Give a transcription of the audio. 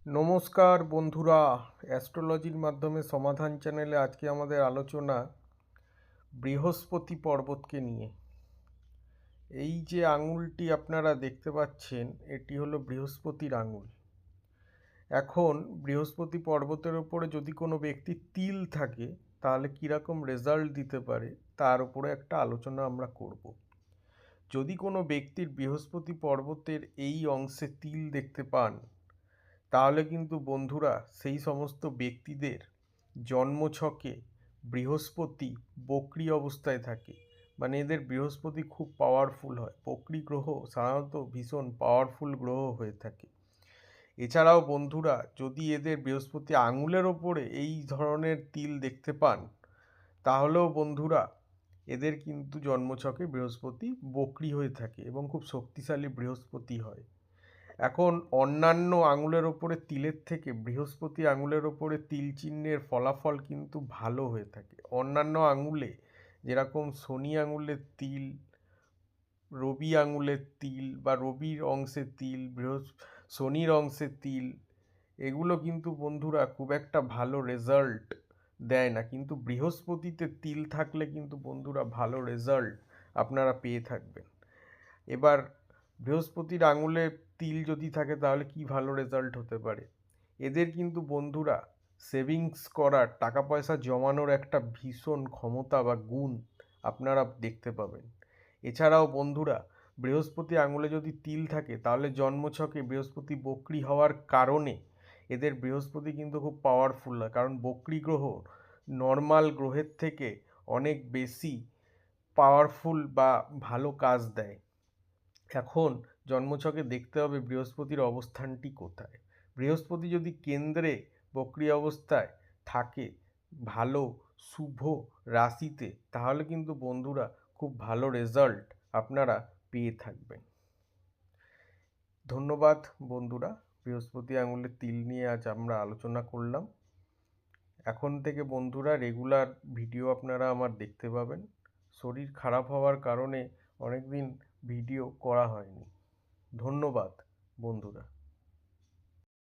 নমস্কার বন্ধুরা, অ্যাস্ট্রোলজির মাধ্যমে সমাধান চ্যানেলে আজকে আমাদের আলোচনা বৃহস্পতি পর্বতকে নিয়ে। এই যে আঙুলটি আপনারা দেখতে পাচ্ছেন, এটি হলো বৃহস্পতির আঙুল। এখন বৃহস্পতি পর্বতের ওপরে যদি কোনো ব্যক্তির তিল থাকে তাহলে কীরকম রেজাল্ট দিতে পারে তার উপরে একটা আলোচনা আমরা করব। যদি কোনো ব্যক্তির বৃহস্পতি পর্বতের এই অংশে তিল দেখতে পান তাহলে কিন্তু বন্ধুরা সেই সমস্ত ব্যক্তিদের জন্মছকে বৃহস্পতি বক্রী অবস্থায় থাকে, মানে এদের বৃহস্পতি খুব পাওয়ারফুল হয়। বক্রী গ্রহ সাধারণত ভীষণ পাওয়ারফুল গ্রহ হয়ে থাকে। এছাড়াও বন্ধুরা, যদি এদের বৃহস্পতি আঙুলের ওপরে এই ধরনের তিল দেখতে পান তাহলেও বন্ধুরা এদের কিন্তু জন্মছকে বৃহস্পতি বক্রী হয়ে থাকে এবং খুব শক্তিশালী বৃহস্পতি হয়। এখন অন্যান্য আঙুলের ওপরে তিলের থেকে বৃহস্পতি আঙুলের ওপরে তিল চিহ্নের ফলাফল কিন্তু ভালো হয়ে থাকে। অন্যান্য আঙুলে যেরকম শনি আঙুলের তিল, রবি আঙুলের তিল বা রবির অংশে তিল, শনির অংশে তিল, এগুলো কিন্তু বন্ধুরা খুব একটা ভালো রেজাল্ট দেয় না, কিন্তু বৃহস্পতিতে তিল থাকলে কিন্তু বন্ধুরা ভালো রেজাল্ট আপনারা পেয়ে থাকবেন। এবার বৃহস্পতির আঙুলে তিল যদি থাকে তাহলে কি ভালো রেজাল্ট হতে পারে। এদের কিন্তু বন্ধুরা সেভিংস করার, টাকা পয়সা জমানোর একটা ভীষণ ক্ষমতা বা গুণ আপনারা দেখতে পাবেন। এছাড়াও বন্ধুরা, বৃহস্পতি আঙুলে যদি তিল থাকে তাহলে জন্মছকে বৃহস্পতি বক্রী হওয়ার কারণে এদের বৃহস্পতি কিন্তু খুব পাওয়ারফুল হয়, কারণ বক্রী গ্রহ নর্মাল গ্রহের থেকে অনেক বেশি পাওয়ারফুল বা ভালো কাজ দেয়। এখন জন্মছকে দেখতে হবে বৃহস্পতির অবস্থানটি কোথায়। বৃহস্পতি যদি কেন্দ্রে বক্রী অবস্থায় থাকে ভালো শুভ রাশিতে, তাহলে কিন্তু বন্ধুরা খুব ভালো রেজাল্ট আপনারা পেয়ে থাকবেন। ধন্যবাদ বন্ধুরা, বৃহস্পতি আঙুলের তিল নিয়ে আজ আমরা আলোচনা করলাম। এখন থেকে বন্ধুরা রেগুলার ভিডিও আপনারা আমার দেখতে পাবেন। শরীর খারাপ হওয়ার কারণে অনেক দিন ভিডিও করা হয়নি। ধন্যবাদ বন্ধুরা।